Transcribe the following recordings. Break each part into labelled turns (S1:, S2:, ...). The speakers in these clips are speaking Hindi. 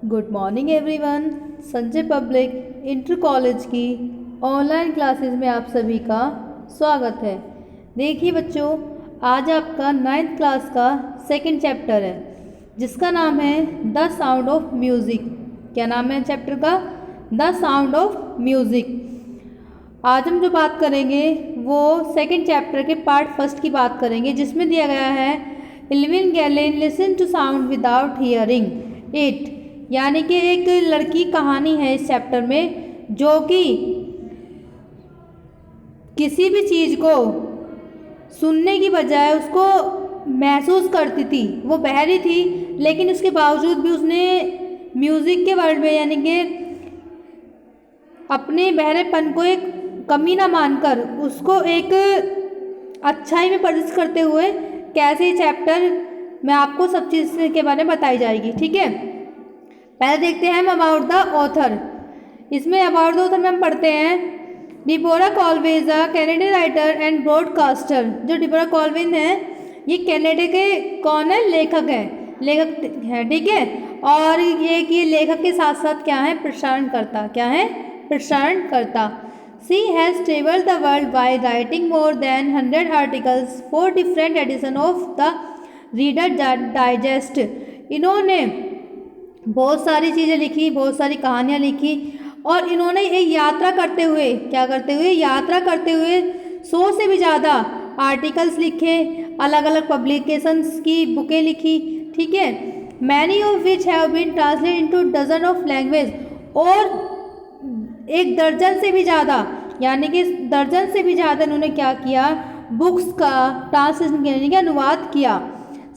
S1: Good morning everyone. Sanjay public inter college की ऑनलाइन क्लासेस में आप सभी का स्वागत है। देखिए बच्चों, आज आपका 9th क्लास का सेकंड चैप्टर है जिसका नाम है द साउंड ऑफ म्यूज़िक। क्या नाम है चैप्टर का? The sound of music. आज हम जो बात करेंगे वो सेकंड चैप्टर के पार्ट फर्स्ट की बात करेंगे, जिसमें दिया गया है Evelyn Glennie listen to sound without hearing it. यानी कि एक लड़की कहानी है इस चैप्टर में जो कि किसी भी चीज़ को सुनने की बजाय उसको महसूस करती थी। वो बहरी थी लेकिन उसके बावजूद भी उसने म्यूज़िक के वर्ल्ड में यानी कि अपने बहरेपन को एक कमी ना मानकर उसको एक अच्छाई में प्रदर्शित करते हुए कैसे ये चैप्टर में आपको सब चीज़ के बारे में बताई जाएगी। ठीक है, पहले देखते हैं हम अबाउट द ऑथर। इसमें अबाउट द ऑथर में हम पढ़ते हैं Deborah Colvin a Canadian writer and broadcaster. जो डिबोरा कॉल्विन है ये कनाडा के कौन है? लेखक है। ठीक है, और ये लेखक के साथ साथ क्या है? प्रसारणकर्ता। क्या है? प्रसारणकर्ता। She has traveled the world by writing more than 100 articles for different editions of the Reader Digest। इन्होंने बहुत सारी चीज़ें लिखी, बहुत सारी कहानियाँ लिखी और इन्होंने एक यात्रा करते हुए यात्रा करते हुए 100 से भी ज़्यादा आर्टिकल्स लिखे, अलग अलग पब्लिकेशंस की बुकें लिखी। ठीक है, many of which have been translated into dozen of language. और एक दर्जन से भी ज़्यादा यानी कि दर्जन से भी ज़्यादा इन्होंने क्या किया? बुक्स का ट्रांसलेशन यानी कि अनुवाद किया।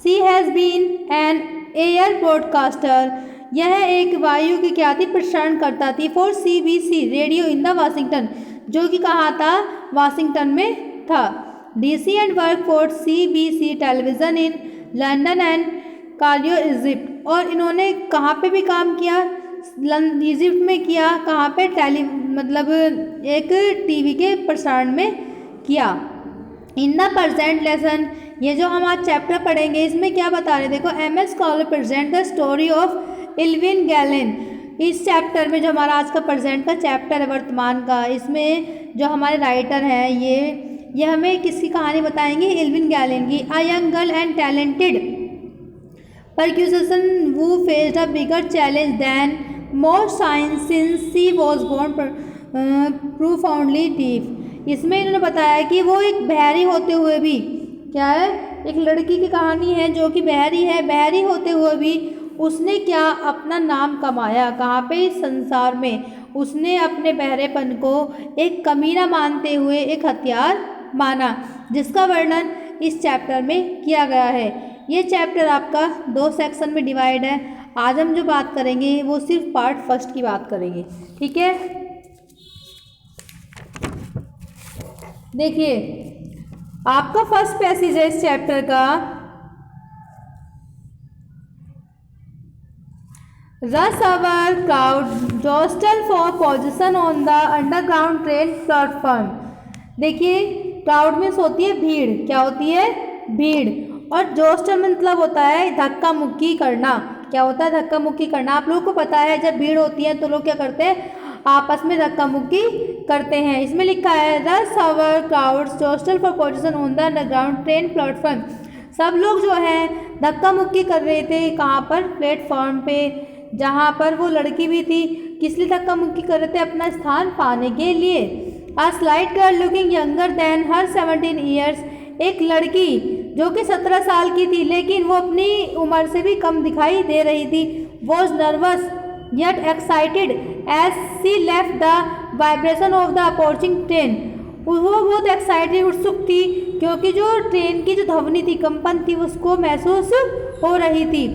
S1: She has been an air broadcaster. यह एक वायु की क्या थी? प्रसारण करता थी for CBC radio in the Washington, जो कि कहाँ था? वाशिंगटन में था। DC and work for CBC television in London and Cairo Egypt. और इन्होंने कहाँ पे भी काम किया? इजिप्ट में किया। कहाँ पे? एक टीवी के प्रसारण में किया। इन द प्रेजेंट लेसन, ये जो हम आज चैप्टर पढ़ेंगे इसमें क्या बता रहे? देखो, MS scholar present the story of Evelyn Glennie. इस चैप्टर में जो हमारा आज का प्रेजेंट का चैप्टर है वर्तमान का, इसमें जो हमारे राइटर हैं ये हमें किसकी कहानी बताएंगे? इल्विन गैलेन की। A young girl and talented percussion who faced a bigger challenge than most science since she was born profoundly deaf। इसमें इन्होंने बताया कि वो एक बहरी होते हुए भी क्या है? एक लड़की की कहानी है जो कि बहरी है। बहरी होते हुए भी उसने क्या अपना नाम कमाया? कहाँ पे? इस संसार में। उसने अपने बहरेपन को एक कमी ना मानते हुए एक हथियार माना, जिसका वर्णन इस चैप्टर में किया गया है। ये चैप्टर आपका 2 सेक्शन में डिवाइड है। आज हम जो बात करेंगे वो सिर्फ पार्ट फर्स्ट की बात करेंगे। ठीक है, देखिए आपका फर्स्ट पैसेज है इस चैप्टर का। Rush hour crowd jostle for position on the underground train platform. देखिए, क्राउड मीन्स होती है भीड़। क्या होती है? भीड़। और जोस्टल मतलब होता है धक्का मुक्की करना। क्या होता है? धक्का मुक्की करना। आप लोगों को पता है जब भीड़ होती है तो लोग क्या करते हैं? आपस में धक्का मुक्की करते हैं। इसमें लिखा है rush hour crowds jostle for position on the underground train platform. सब लोग जो है धक्का मुक्की कर रहे थे। कहाँ पर? प्लेटफॉर्म पे, जहाँ पर वो लड़की भी थी। किस लिए धक्का मुक्की कर रहे थे? अपना स्थान पाने के लिए। A slight girl looking younger than her 17 years. एक लड़की जो कि 17 साल की थी लेकिन वो अपनी उम्र से भी कम दिखाई दे रही थी। Was nervous yet excited as she left the vibration of the approaching train. वो बहुत एक्साइटेड, उत्सुक थी क्योंकि जो ट्रेन की जो ध्वनि थी, कंपन थी, उसको महसूस हो रही थी।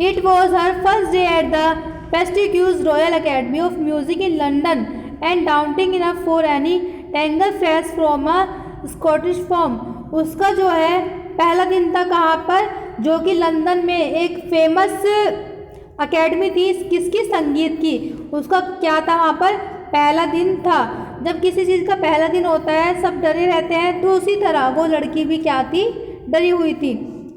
S1: It was her first day at the prestigious royal academy of music in London and doubting enough for any tangle fresh from a Scottish form. उसका जो है पहला दिन था। कहाँ पर? जो कि लंदन में एक फेमस अकेडमी थी। किसकी? संगीत की। उसका क्या था वहाँ पर? पहला दिन था। जब किसी चीज़ का पहला दिन होता है सब डरे रहते हैं, तो उसी तरह वो लड़की भी क्या थी? डरी हुई थी।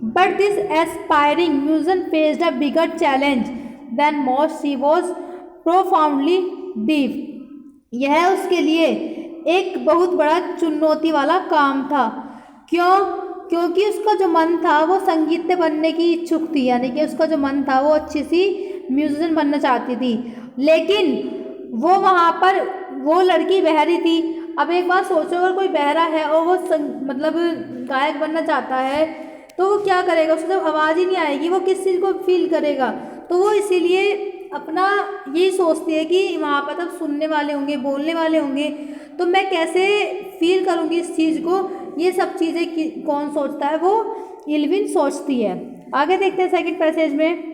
S1: But this aspiring musician faced a bigger challenge than most. She was profoundly deep. यह उसके लिए एक बहुत बड़ा चुनौती वाला काम था। क्यों? क्योंकि उसका जो मन था वो संगीतज्ञ बनने की इच्छुक थी, यानी कि उसका जो मन था वो अच्छी सी म्यूजिशियन बनना चाहती थी, लेकिन वो वहाँ पर वो लड़की बहरी थी। अब एक बात सोचो, अगर कोई बहरा है और वो मतलब गायक बनना चाहता है तो वो क्या करेगा? उसको जब आवाज़ ही नहीं आएगी वो किस चीज़ को फील करेगा? तो वो इसीलिए अपना यही सोचती है कि वहाँ पर तब सुनने वाले होंगे, बोलने वाले होंगे, तो मैं कैसे फील करूँगी इस चीज़ को। ये सब चीज़ें कौन सोचता है? वो इल्विन सोचती है। आगे देखते हैं सेकंड पैसेज में।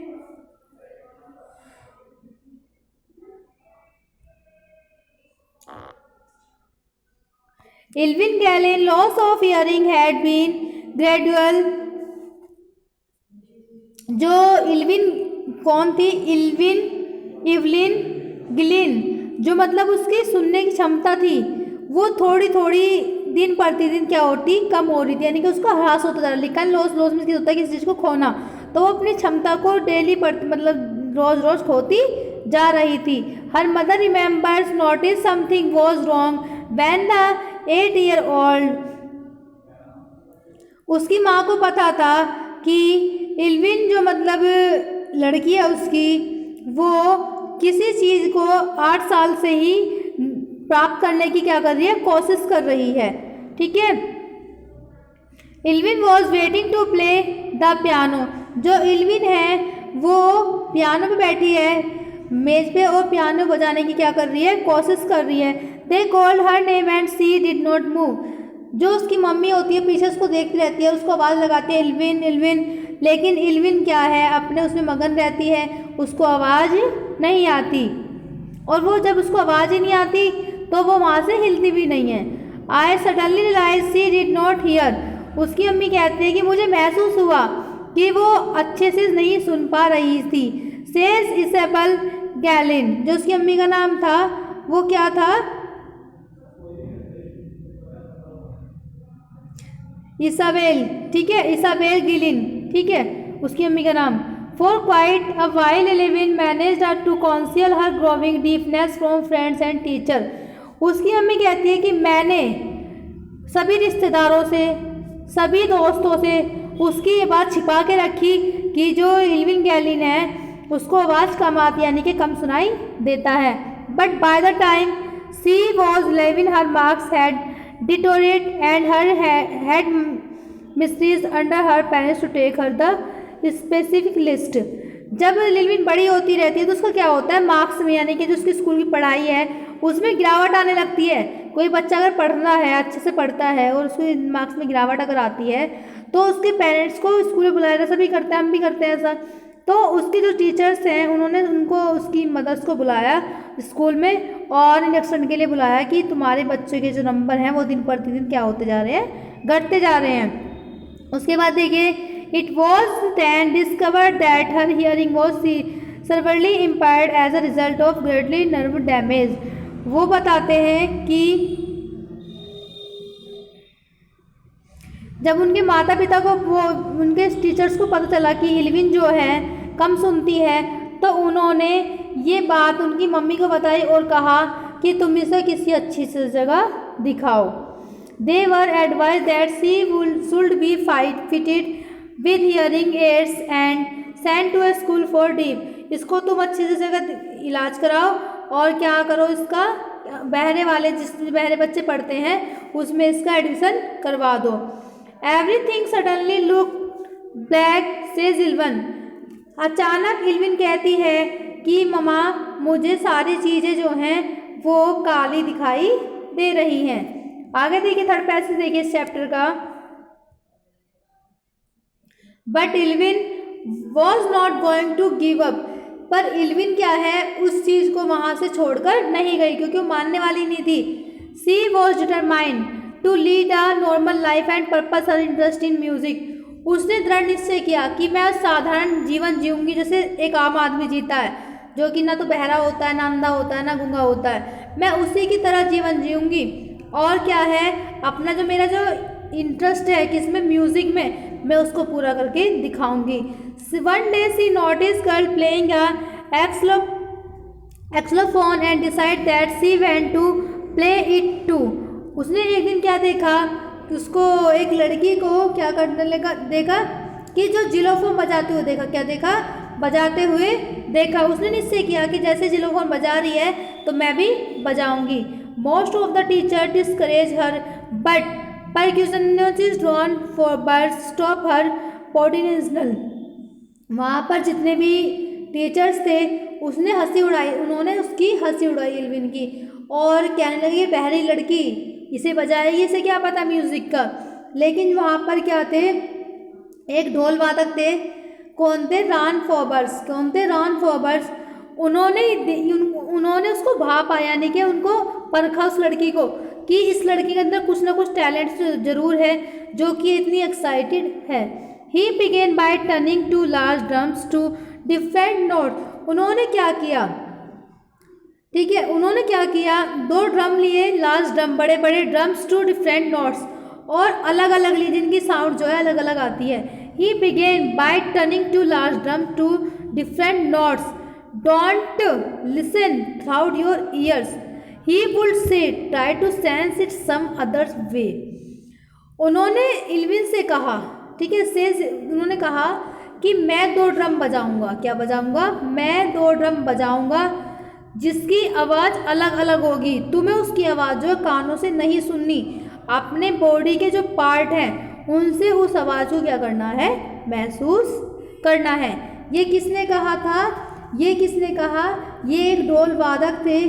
S1: Evelyn Glennie loss of hearing had been gradual. जो इल्विन कौन थी? इवलिन गिलिन, जो मतलब उसकी सुनने की क्षमता थी वो थोड़ी थोड़ी दिन प्रतिदिन क्या होती? कम हो रही थी, यानी कि उसका ह्रास होता जा रहा है। लिखा लॉस में किस होता है? किसी चीज़ को खोना, तो वो अपनी क्षमता को डेली मतलब रोज रोज खोती जा रही थी। Her mother remembers notice something was wrong when the 8 year old। उसकी माँ को पता था कि इल्विन जो मतलब लड़की है उसकी, वो किसी चीज़ को 8 साल से ही प्राप्त करने की क्या कर रही है? कोशिश कर रही है। ठीक है। Evelyn was waiting to play the piano. जो इल्विन है वो पियानो पे बैठी है मेज पे और पियानो बजाने की क्या कर रही है? कोशिश कर रही है। They called her name and she did not move. जो उसकी मम्मी होती है पीछे उसको देखती रहती है, उसको आवाज़ लगाती है इल्विन इल्विन, लेकिन इल्विन क्या है? अपने उसमें मगन रहती है, उसको आवाज़ नहीं आती। और वो जब उसको आवाज़ ही नहीं आती तो वो वहाँ से हिलती भी नहीं है। I suddenly realise she did not hear. उसकी अम्मी कहती है कि मुझे महसूस हुआ कि वो अच्छे से नहीं सुन पा रही थी। सेज इसेबल गैलिन, जो उसकी अम्मी का नाम था वो क्या था? इसाबेल। ठीक है, इसाबेल गिलिन। ठीक है, उसकी अम्मी का नाम। For quite a while Evelyn managed to conceal her growing deafness from friends and teacher. उसकी अम्मी कहती है कि मैंने सभी रिश्तेदारों से, सभी दोस्तों से उसकी ये बात छिपा के रखी कि जो इल्विन गैलिन है उसको आवाज़ कम आती, यानी कि कम सुनाई देता है। But by the time she was 11 her marks had deteriorate and her had mysteries under her parents to take her the specific list. जब इल्विन बड़ी होती रहती है तो उसका क्या होता है? मार्क्स में, यानी कि जो उसकी स्कूल की पढ़ाई है उसमें गिरावट आने लगती है। कोई बच्चा अगर पढ़ना है, अच्छे से पढ़ता है और उसके मार्क्स में गिरावट अगर आती है तो उसके पेरेंट्स को स्कूल में बुलाया, सभी करते हैं, हम भी करते हैं ऐसा। तो उसके जो टीचर्स हैं उन्होंने उनको, उसकी मदर्स को बुलाया स्कूल में और इंडक्शन के लिए बुलाया कि तुम्हारे बच्चे के जो नंबर हैं वो दिन प्रतिदिन क्या होते जा रहे हैं? घटते जा रहे हैं। उसके बाद देखिए, it was then discovered that her hearing was severely impaired as a result of greatly nerve damage. वो बताते हैं कि जब उनके माता पिता को, वो उनके टीचर्स को पता चला कि इल्विन जो है कम सुनती है, तो उन्होंने ये बात उनकी मम्मी को बताई और कहा कि तुम इसे किसी अच्छी सी जगह दिखाओ। They were advise that she should be fitted with hearing aids and send to a school for deaf. इसको तुम अच्छी सी जगह इलाज कराओ और क्या करो, इसका बहरे वाले, जिस बहरे बच्चे पढ़ते हैं उसमें इसका एडमिशन करवा दो। Everything suddenly look black says Evelyn. अचानक इल्विन कहती है कि मम्मा मुझे सारी चीज़ें जो हैं वो काली दिखाई दे रही हैं। आगे देखिए, थर्ड पैसेज देखिए इस चैप्टर का। But Evelyn was not going to give up. पर इल्विन क्या है, उस चीज़ को वहाँ से छोड़कर नहीं गई, क्योंकि वो मानने वाली नहीं थी। She was determined to lead a normal life and purpose her interest in music. उसने दृढ़ निश्चय किया कि मैं साधारण जीवन जीऊँगी जैसे एक आम आदमी जीता है, जो कि ना तो बहरा होता है, ना अंधा होता है, ना गूंगा होता है। मैं उसी की तरह जीवन जीऊँगी। और क्या है, अपना जो मेरा जो इंटरेस्ट है किसमें, म्यूज़िक में, मैं उसको पूरा करके दिखाऊंगी। One day she notice girl playing a xylophone and decide that she went to play it too. उसने एक दिन क्या देखा, उसको एक लड़की को क्या करने लगा देखा कि जो जिलोफोन बजाते हुए देखा, क्या देखा, बजाते हुए देखा। उसने निश्चय किया कि जैसे जिलोफोन बजा रही है तो मैं भी बजाऊंगी। Most of the teacher discourage her but percussionist drawn for but stop her potential. वहाँ पर जितने भी टीचर्स थे उसने हंसी उड़ाई, उन्होंने उसकी हंसी उड़ाई एल्विन की, और कहने लगी बहरी लड़की इसे बजाएगी, इसे क्या पता म्यूज़िक का। लेकिन वहाँ पर क्या थे, एक ढोल वादक थे, कौन थे, रॉन फॉबर्स। उन्होंने उसको भा पाया, यानी कि उनको परखा उस लड़की को कि इस लड़की के अंदर कुछ ना कुछ टैलेंट जरूर है जो कि इतनी एक्साइटेड है। He began by turning to large drums to different note. उन्होंने क्या किया, ठीक है, उन्होंने क्या किया, 2 ड्रम लिए, लार्ज ड्रम, बड़े बड़े ड्रम्स टू डिफरेंट नोट्स, और अलग अलग लिए जिनकी साउंड जो है अलग अलग आती है। He began by turning to large drum to different notes, don't listen throughout your ears, he would say try to sense it some others way. उन्होंने एल्विन से कहा, ठीक है, उन्होंने कहा कि मैं 2 ड्रम बजाऊंगा, क्या बजाऊंगा, मैं 2 ड्रम बजाऊंगा जिसकी आवाज़ अलग अलग होगी, तुम्हें उसकी आवाज़ जो कानों से नहीं सुननी, अपने बॉडी के जो पार्ट हैं उनसे उस आवाज़ को क्या करना है, महसूस करना है। ये किसने कहा था, ये किसने कहा, ये एक ढोल वादक थे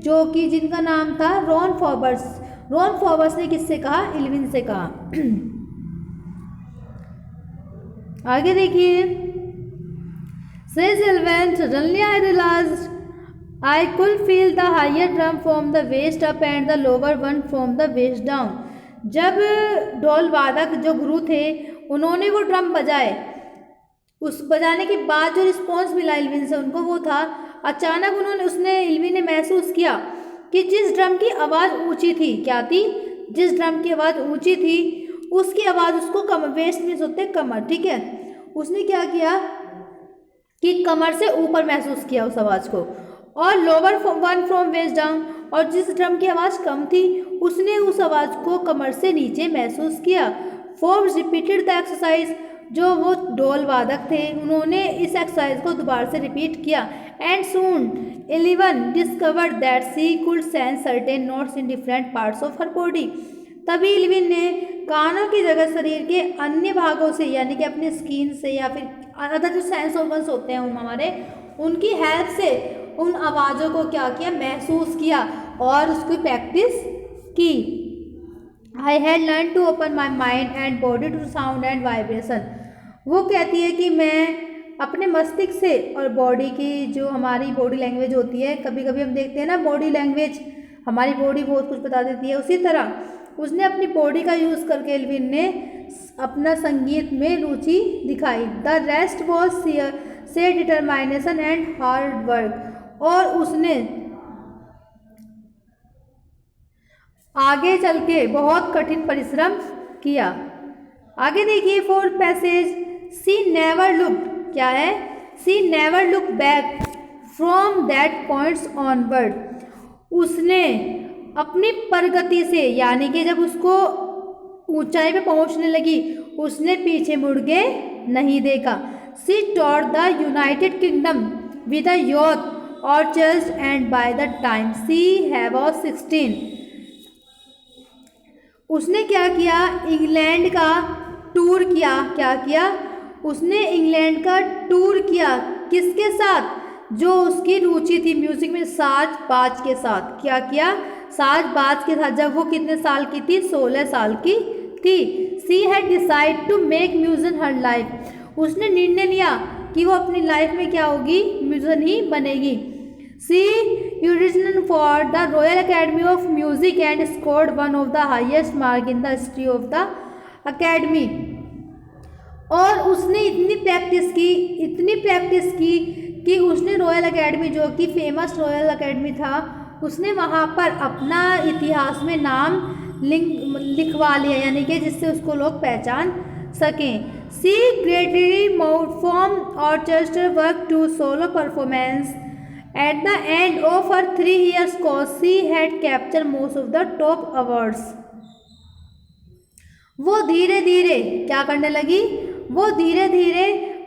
S1: जो कि जिनका नाम था रॉन फॉबर्स ने किससे कहा, एल्विन से कहा। आगे देखिए, says Evelyn, suddenly I realised I could feel the higher drum from the waist up and the lower one from the waist down. जब ढोल वादक जो गुरु थे उन्होंने वो ड्रम बजाए, उस बजाने के बाद जो रिस्पॉन्स मिला एल्विन से उनको वो था, अचानक एल्विन ने महसूस किया कि जिस ड्रम की आवाज़ ऊंची थी, क्या थी, जिस ड्रम की आवाज़ ऊंची थी उसकी आवाज़ उसको वेस्ट में होते कमर, ठीक है, उसने क्या किया कि कमर से ऊपर महसूस किया उस आवाज़ को, और lower one from waist down, और जिस ड्रम की आवाज़ कम थी उसने उस आवाज़ को कमर से नीचे महसूस किया। फोर्ब्स रिपीटेड द एक्सरसाइज, जो वो ढोल वादक थे उन्होंने इस एक्सरसाइज को दोबारा से रिपीट किया। And soon Evelyn discovered that she could sense certain notes in different parts of her body. तभी एल्विन ने कानों की जगह शरीर के अन्य भागों से, यानी कि अपने स्किन से या फिर अदर जो सेंस ऑर्गन्स होते हैं हमारे, उनकी हेल्प से उन आवाज़ों को क्या किया, महसूस किया और उसकी प्रैक्टिस की। I had learn to open my mind and body to sound and vibration. वो कहती है कि मैं अपने मस्तिष्क से और बॉडी की, जो हमारी बॉडी लैंग्वेज होती है, कभी कभी हम देखते हैं ना बॉडी लैंग्वेज, हमारी बॉडी बहुत कुछ बता देती है, उसी तरह उसने अपनी बॉडी का यूज़ करके एल्विन ने अपना संगीत में रुचि दिखाई। द रेस्ट वॉज से डिटरमाइनेशन एंड हार्ड वर्क, और उसने आगे चल के बहुत कठिन परिश्रम किया। आगे देखिए 4th पैसेज, सी नेवर लुक्ड, क्या है, she never look back from that points onward. उसने अपनी प्रगति से, यानी कि जब उसको ऊंचाई पे पहुंचने लगी उसने पीछे मुड़ के नहीं देखा। She taught the United Kingdom with a youth orchards and by the time she was 16, उसने क्या किया, इंग्लैंड का टूर किया। क्या किया, उसने इंग्लैंड का टूर किया, किसके साथ, जो उसकी रुचि थी म्यूजिक में, साज बाज के साथ। क्या किया, साज बाज के साथ। जब वो कितने साल की थी, 16 साल की थी। She had decide to make music her life, उसने निर्णय लिया कि वो अपनी लाइफ में क्या होगी, म्यूजिशियन ही बनेगी। सी auditioned for the royal academy of music and scored one of the highest mark in the history of the academy. और उसने इतनी प्रैक्टिस की कि उसने रॉयल अकेडमी, जो कि फेमस रॉयल अकेडमी था, उसने वहाँ पर अपना इतिहास में नाम लिखवा लिया, यानी कि जिससे उसको लोग पहचान सकें। She greatly moved from orchestra work to solo performance. At the end of her 3 years course, she had captured most of the top awards. वो धीरे धीरे क्या करने लगी, वो धीरे धीरे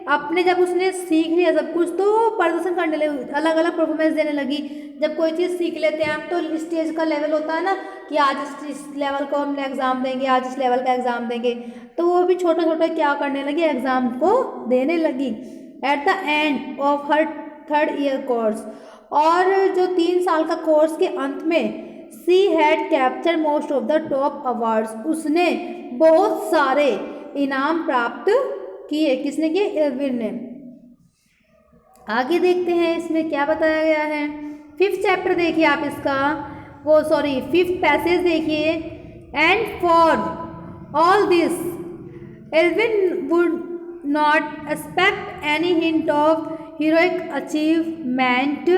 S1: अपने, जब उसने सीख लिया सब कुछ तो प्रदर्शन करने लगी, अलग अलग परफॉर्मेंस देने लगी। जब कोई चीज़ सीख लेते हैं हम तो स्टेज का लेवल होता है ना कि आज इस लेवल को हम एग्ज़ाम देंगे, आज इस लेवल का एग्ज़ाम देंगे, तो वो भी छोटा छोटा क्या करने लगी, एग्ज़ाम को देने लगी। Eight the end of her 3rd year course, और जो 3 साल का कोर्स के अंत में she had capture most of the top awards, उसने बहुत सारे इनाम प्राप्त किए। किसने किए? इरविन ने। आगे देखते हैं इसमें क्या बताया गया है। 5th चैप्टर देखिए आप इसका, वो सॉरी 5th पैसेज देखिए। And for all this Evelyn would not expect any hint of heroic achievement.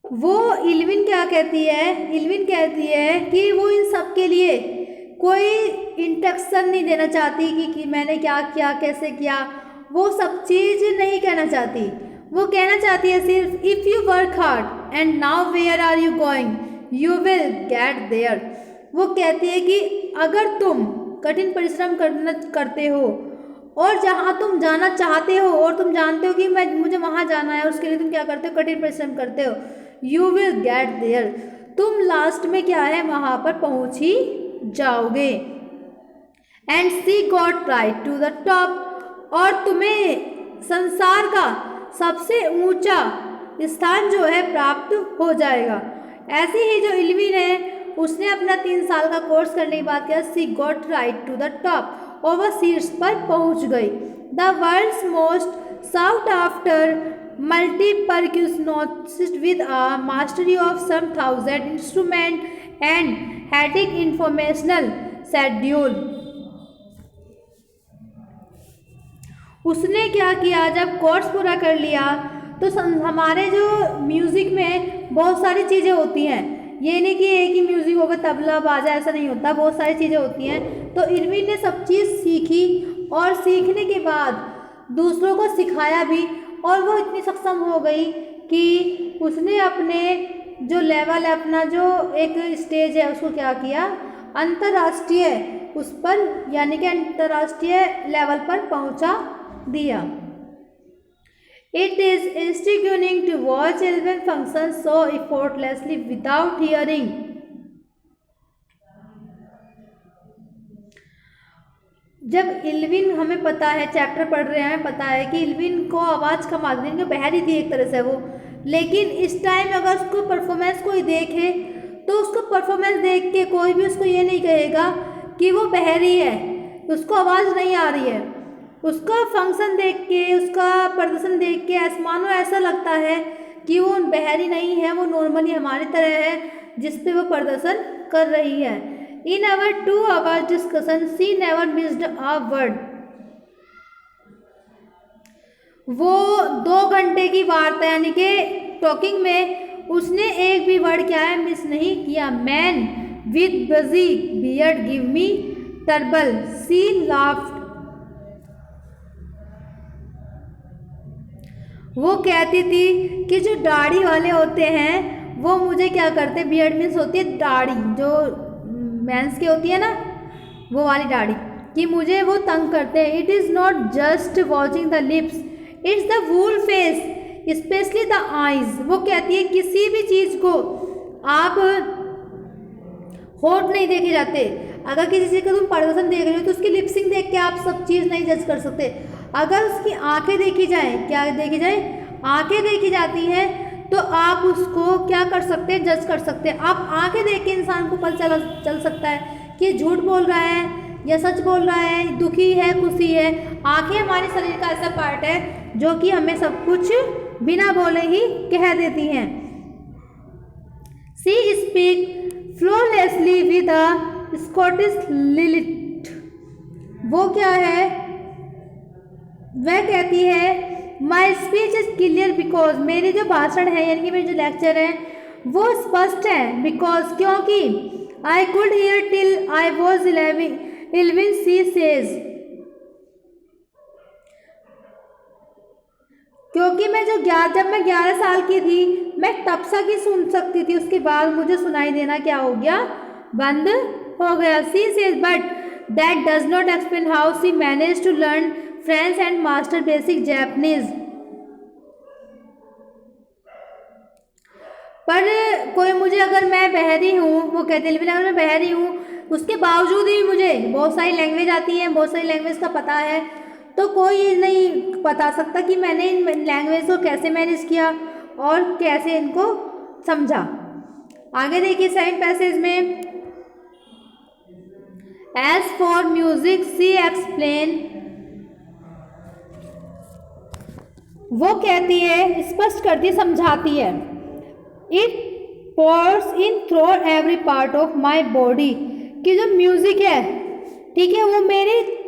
S1: वो इल्विन क्या कहती है, इल्विन कहती है कि वो इन सब के लिए कोई इंस्ट्रक्शन नहीं देना चाहती कि मैंने क्या किया, कैसे किया, वो सब चीज़ नहीं कहना चाहती। वो कहना चाहती है सिर्फ if you work hard and know where you are going you will get there. वो कहती है कि अगर तुम कठिन परिश्रम करते हो और जहाँ तुम जाना चाहते हो और तुम जानते हो कि मुझे वहाँ जाना है, उसके लिए तुम क्या करते हो, कठिन परिश्रम करते हो, यू विल गेट देयर, तुम लास्ट में क्या है वहाँ पर पहुँच ही जाओगे। And she got right to the top, और तुम्हें संसार का सबसे ऊंचा स्थान जो है प्राप्त हो जाएगा। ऐसे ही जो इल्विन है उसने अपना 3 साल का कोर्स करने के बाद क्या, she got right to the top, और वह शीर्ष पर पहुंच गई। The world's most sought after multi-percussionist with a mastery of some 1000 instruments and hectic informational schedule। उसने क्या किया, जब कोर्स पूरा कर लिया तो हमारे जो म्यूज़िक में बहुत सारी चीज़ें होती हैं, ये नहीं कि एक ही म्यूज़िक होगा तबला बाजा, ऐसा नहीं होता, बहुत सारी चीज़ें होती हैं। तो इरविन ने सब चीज़ सीखी और सीखने के बाद दूसरों को सिखाया भी, और वो इतनी सक्षम हो गई कि उसने अपने जो लेवल है, अपना जो एक स्टेज है उसको क्या किया, अंतर्राष्ट्रीय उस पर यानी कि अंतर्राष्ट्रीय लेवल पर पहुंचा दिया। It is intriguing to watch Evelyn function so effortlessly without hearing. जब इल्विन, हमें पता है, चैप्टर पढ़ रहे हैं, हमें पता है कि इल्विन को आवाज़ कम आती थी, बहरी थी एक तरह से वो, लेकिन इस टाइम अगर उसको परफॉर्मेंस कोई देखे तो उसको परफॉर्मेंस देख के कोई भी उसको ये नहीं कहेगा कि वो बहरी है, उसको आवाज़ नहीं आ रही है। उसका फंक्शन देख के, उसका प्रदर्शन देख के मानो ऐसा लगता है कि वो बहरी नहीं है, वो नॉर्मली हमारी तरह है जिस पे वो प्रदर्शन कर रही है। In our 2 hours discussion, she never missed a word. वो 2 घंटे की वार्ता यानी कि टॉकिंग में उसने एक भी वर्ड क्या है मिस नहीं किया। मैन विद बजी बियर्ड गिव मी टर्बल, सी लाफ्ड। वो कहती थी कि जो दाढ़ी वाले होते हैं वो मुझे क्या करते, बियर्ड मीन्स होती है दाढ़ी, जो मेंस की होती है ना वो वाली दाढ़ी, कि मुझे वो तंग करते हैं। It is not just watching the lips, it's the wool face specially the eyes. वो कहती है किसी भी चीज़ को आप होठ नहीं देखे जाते, अगर किसी चीज़ का तुम प्रदर्शन देख रहे हो तो उसकी लिपसिंग देख के आप सब चीज़ नहीं जज कर सकते। अगर उसकी आंखें देखी जाए, क्या देखी जाए, आंखें देखी जाती हैं तो आप उसको क्या कर सकते हैं, जज कर सकते हैं। आप आंखें देख के इंसान को पता चल सकता है कि झूठ बोल रहा है या सच बोल रहा है, दुखी है, खुशी है। आंखें हमारे शरीर का ऐसा पार्ट है जो कि हमें सब कुछ बिना बोले ही कह देती हैं। सी स्पीक फ्लोलेसली विद अ स्कॉटिश लिलिट। वो क्या है, वह कहती है my speech is clear because, मेरे जो भाषण है यानी कि मेरे जो लेक्चर हैं वो स्पष्ट है, बिकॉज क्योंकि I could hear till I was 11, she says. क्योंकि जब मैं 11 साल की थी, मैं तब तक ही सुन सकती थी, उसके बाद मुझे सुनाई देना क्या हो गया, बंद हो गया. She says, but that does not explain how she managed to learn French and master basic Japanese. पर कोई मुझे, अगर मैं बहरी हूँ, वो कहते हैं, लेकिन अगर मैं बहरी हूँ उसके बावजूद ही मुझे बहुत सारी लैंग्वेज आती है, बहुत सारी लैंग्वेज का पता है, तो कोई नहीं बता सकता कि मैंने इन लैंग्वेज को कैसे मैनेज किया और कैसे इनको समझा. आगे देखिए 7 पैसेज में. As for music she explain, वो कहती है, स्पष्ट करती है, समझाती है. It pours in through every part of my body, कि जो म्यूजिक है, ठीक है, वो मेरे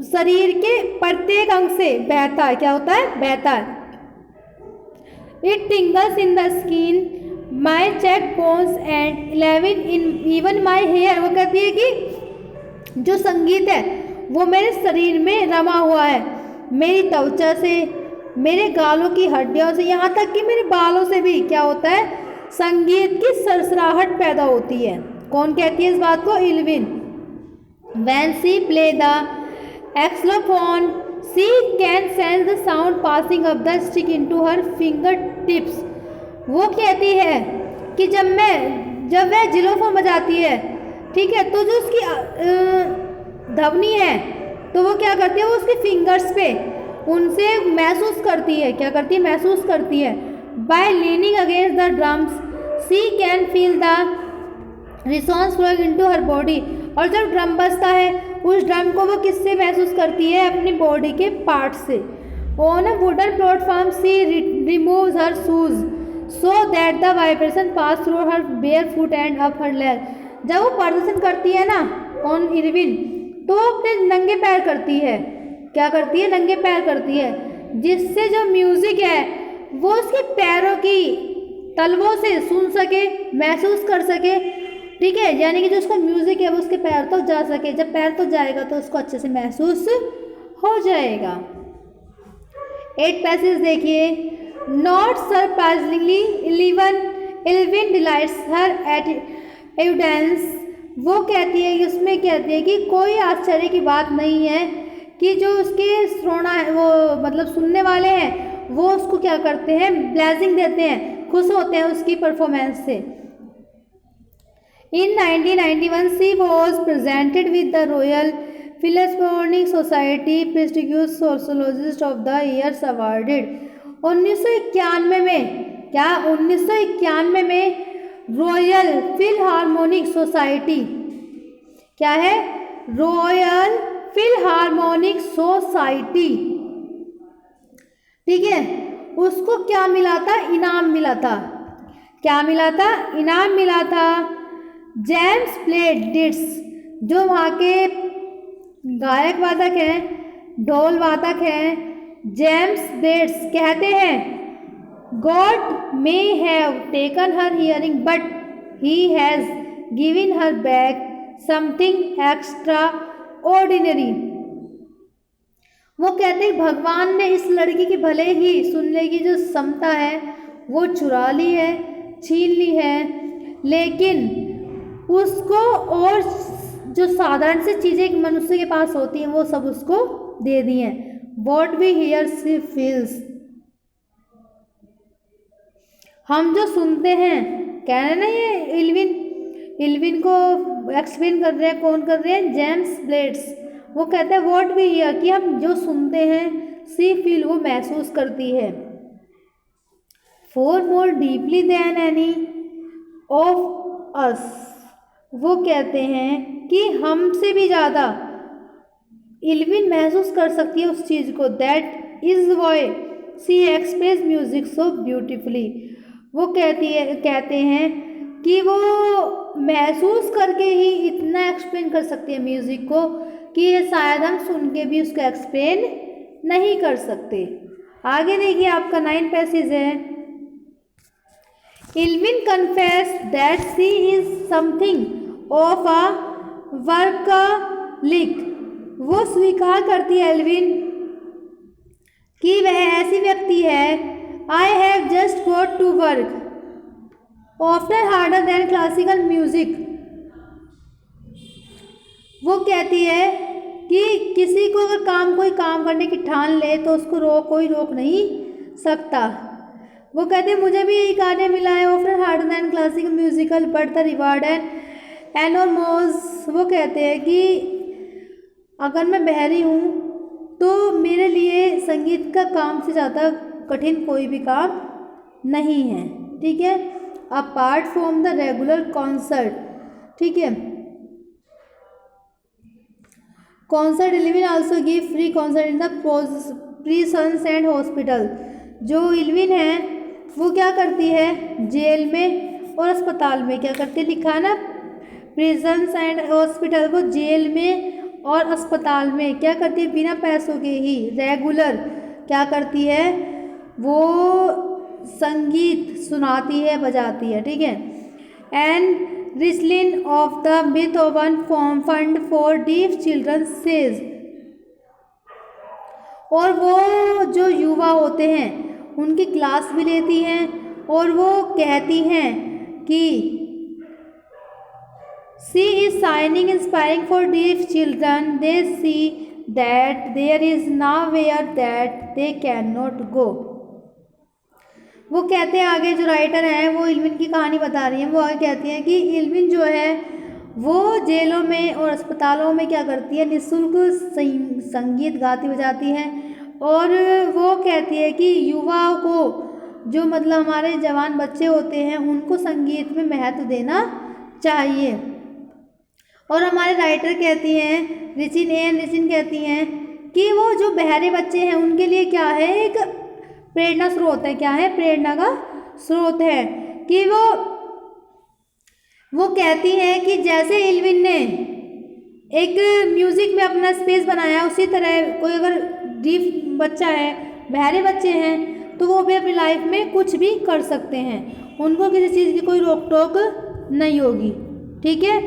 S1: शरीर के प्रत्येक अंग से बहता है. क्या होता है, बहता है. It tingles in the skin, my cheek bones and 11 in even my hair. वो कहती है कि जो संगीत है वो मेरे शरीर में रमा हुआ है, मेरी त्वचा से, मेरे गालों की हड्डियों से, यहाँ तक कि मेरे बालों से भी क्या होता है, संगीत की सरसराहट पैदा होती है. कौन कहती है इस बात को, इल्विन. When she play the xylophone, she can sense the sound passing up the stick into her fingertips. वो कहती है कि जब वह जिलोफोन बजाती है, ठीक है, तो जो उसकी ध्वनि है, तो वो क्या करती है, वो उसके फिंगर्स पे उनसे महसूस करती है. क्या करती है, महसूस करती है. By leaning against the drums she can feel the resonance flowing into her body. और जब ड्रम बजता है, उस ड्रम को वो किससे महसूस करती है, अपनी बॉडी के पार्ट से. On a wooden platform she removes her shoes so that the vibration pass through her bare foot and up her leg. जब वो प्रदर्शन करती है ना, कौन, इरविन, तो अपने नंगे पैर करती है. क्या करती है, नंगे पैर करती है, जिससे जो म्यूजिक है वो उसके पैरों की तलवों से सुन सके, महसूस कर सके. ठीक है, यानी कि जो उसका म्यूजिक है वो उसके पैर तक जा सके. जब पैर तक जाएगा तो उसको अच्छे से महसूस हो जाएगा. 8 पैसेज देखिए. Not surprisingly Evelyn delights her evidence. वो कहती है, उसमें कहती है कि कोई आश्चर्य की बात नहीं है कि जो उसके श्रोता है, वो मतलब सुनने वाले हैं, वो उसको क्या करते हैं, ब्लेसिंग देते हैं, खुश होते हैं उसकी परफॉर्मेंस से. In 1991 she was presented with the Royal Philosophic Society prestigious sociologist of the year awarded. 1991 में, क्या 1991 में रॉयल फिलहार्मोनिक सोसाइटी, क्या है, रॉयल फिलहार्मोनिक सोसाइटी, ठीक है, उसको क्या मिला था, इनाम मिला था. क्या मिला था, इनाम मिला था. जेम्स प्लेडिट्स, जो वहाँ के गायक वादक हैं, ढोल वादक हैं, जेम्स प्लेडिट्स कहते हैं, God may have taken her hearing but he has given her back something extra ordinary. वो कहते हैं भगवान ने इस लड़की की भले ही सुनने की जो क्षमता है वो चुरा ली है, छीन ली है, लेकिन उसको और जो साधारण सी चीज़ें मनुष्य के पास होती हैं वो सब उसको दे दी हैं. What we hear she feels. हम जो सुनते हैं, कह रहे ना, ये इल्विन को एक्सप्लेन कर रहे हैं, कौन कर रहे हैं, जेम्स प्लेडिट्स. वो कहते हैं वॉट वी हियर, कि हम जो सुनते हैं, सी फील, वो महसूस करती है. For more deeply than any of us. वो कहते हैं कि हमसे भी ज़्यादा इल्विन महसूस कर सकती है उस चीज़ को. That is why she express music so beautifully. वो कहते हैं कि वो महसूस करके ही इतना एक्सप्लेन कर सकती है म्यूज़िक को कि ये शायद हम सुन के भी उसको एक्सप्लेन नहीं कर सकते. आगे देखिए, आपका 9 पैसेज है. Evelyn confess that she is something of a workaholic. वो स्वीकार करती है एल्विन कि वह ऐसी व्यक्ति है। I have just got to work after harder than classical music. वो कहती है कि किसी को अगर कोई काम करने की ठान ले तो उसको कोई रोक नहीं सकता। वो कहते हैं मुझे भी यही कार्य मिला है, often harder than classical musical but the reward and enormous. वो कहते हैं कि अगर मैं बहरी हूँ तो मेरे लिए संगीत का काम से ज़्यादा कठिन कोई भी काम नहीं है। ठीक है, apart from the regular concert. ठीक है, concert Evelyn also give free concert in the prisons and hospital. जो इल्विन है वो क्या करती है, जेल में और अस्पताल में क्या करती है, लिखा है ना, प्रिजन्स एंड हॉस्पिटल। वो जेल में और अस्पताल में क्या करती है, बिना पैसों के ही रेगुलर क्या करती है, वो संगीत सुनाती है, बजाती है। ठीक है, एंड रिसलिन of the Beethoven fund for deaf children says. और वो जो युवा होते हैं उनकी क्लास भी लेती हैं और वो कहती हैं कि she is shining inspiring for deaf children, they see that there is nowhere that they can not go. वो कहते हैं आगे, जो राइटर हैं वो इल्विन की कहानी बता रही हैं, वो आगे कहती हैं कि इल्विन जो है वो जेलों में और अस्पतालों में क्या करती है, निःशुल्क संगीत गाती बजाती है। और वो कहती है कि युवाओं को, जो मतलब हमारे जवान बच्चे होते हैं, उनको संगीत में महत्व देना चाहिए। और हमारे राइटर कहती हैं, रिचिन कहती हैं कि वो जो बहरे बच्चे हैं उनके लिए क्या है, एक प्रेरणा स्रोत है। क्या है, प्रेरणा का स्रोत है। कि वो कहती हैं कि जैसे इल्विन ने एक म्यूज़िक में अपना स्पेस बनाया, उसी तरह कोई अगर डीफ बच्चा है, बहरे बच्चे हैं, तो वो भी अपनी लाइफ में कुछ भी कर सकते हैं, उनको किसी चीज़ की कोई रोक टोक नहीं होगी। ठीक है,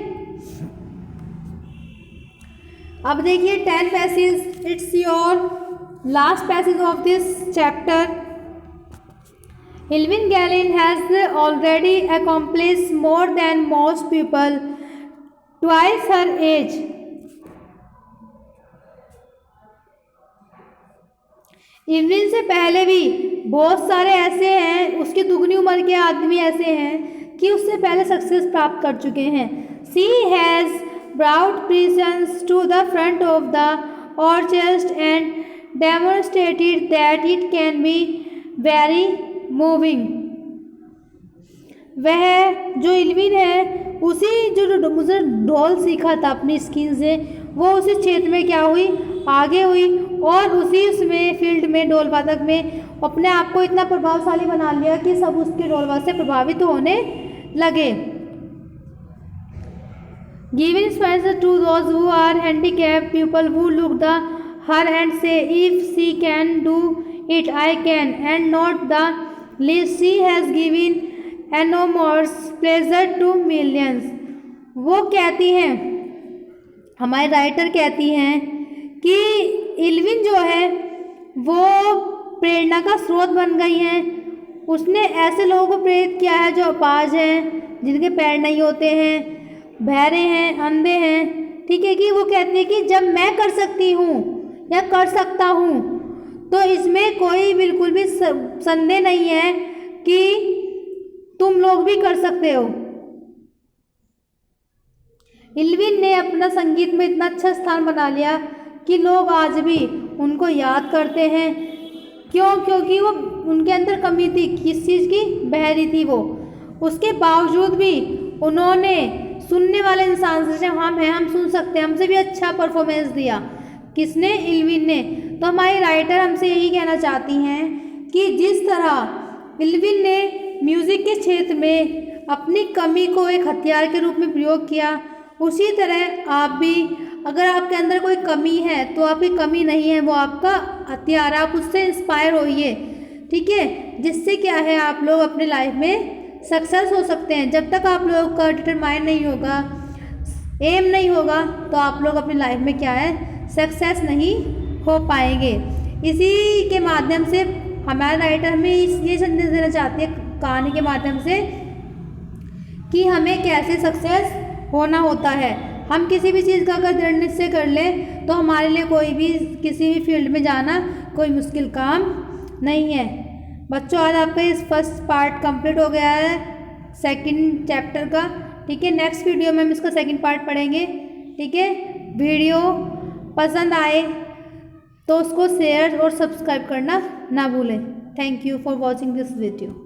S1: अब देखिए 10 passage, it's your last passage of this chapter. Elwyn Gallin has already accomplished more than most people twice her age. इल्विन से पहले भी बहुत सारे ऐसे हैं, उसकी दुगनी उम्र के आदमी ऐसे हैं कि उससे पहले सक्सेस प्राप्त कर चुके हैं। She has brought prisons to the front of the orchestra and demonstrated that it can be very moving. वह जो इल्विन है, उसी जो मुझे ढोल सीखा था अपनी स्किन से, वो उसी क्षेत्र में क्या हुई, आगे हुई, और उसी उसमें फील्ड में ढोल वादक में अपने आप को इतना प्रभावशाली बना लिया कि सब उसके ढोल वादक से प्रभावित होने लगे। Giving inspiration to those who are handicapped people who look the her and say, if she can do it, I can, and not the least she has given enormous pleasure to millions. वो कहती हैं, हमारे राइटर कहती हैं कि इल्विन जो है वो प्रेरणा का स्रोत बन गई हैं। उसने ऐसे लोगों को प्रेरित किया है जो अपाहिज हैं, जिनके पैर नहीं होते हैं, बहरे हैं, अंधे हैं। ठीक है, कि वो कहती है कि जब मैं कर सकती हूँ या कर सकता हूँ तो इसमें कोई बिल्कुल भी संदेह नहीं है कि तुम लोग भी कर सकते हो। इल्विन ने अपना संगीत में इतना अच्छा स्थान बना लिया कि लोग आज भी उनको याद करते हैं। क्यों? क्योंकि वो उनके अंदर कमी थी, किस चीज़ की, बहरी थी वो। उसके बावजूद भी उन्होंने सुनने वाले इंसान से, हम हैं, हम सुन सकते हैं, हमसे भी अच्छा परफॉर्मेंस दिया। किसने? इल्विन ने। तो हमारी राइटर हमसे यही कहना चाहती हैं कि जिस तरह इल्विन ने म्यूज़िक के क्षेत्र में अपनी कमी को एक हथियार के रूप में प्रयोग किया, उसी तरह आप भी, अगर आपके अंदर कोई कमी है तो आपकी कमी नहीं है, वो आपका हथियार। आप उससे इंस्पायर होइए, ठीक है, जिससे क्या है, आप लोग अपने लाइफ में सक्सेस हो सकते हैं। जब तक आप लोगों का डिटरमाइन नहीं होगा, एम नहीं होगा तो आप लोग अपनी लाइफ में क्या है, सक्सेस नहीं हो पाएंगे। इसी के माध्यम से हमारा राइटर हमें ये संदेश देना चाहती है कहानी के माध्यम से कि हमें कैसे सक्सेस होना होता है। हम किसी भी चीज़ का अगर दृढ़ निश्चय कर लें तो हमारे लिए कोई भी किसी भी फील्ड में जाना कोई मुश्किल काम नहीं है। बच्चों, आज आपका इस फर्स्ट पार्ट कंप्लीट हो गया है सेकंड चैप्टर का। ठीक है, नेक्स्ट वीडियो में हम इसका सेकंड पार्ट पढ़ेंगे। ठीक है, वीडियो पसंद आए तो उसको शेयर और सब्सक्राइब करना ना भूलें। Thank you for watching this video.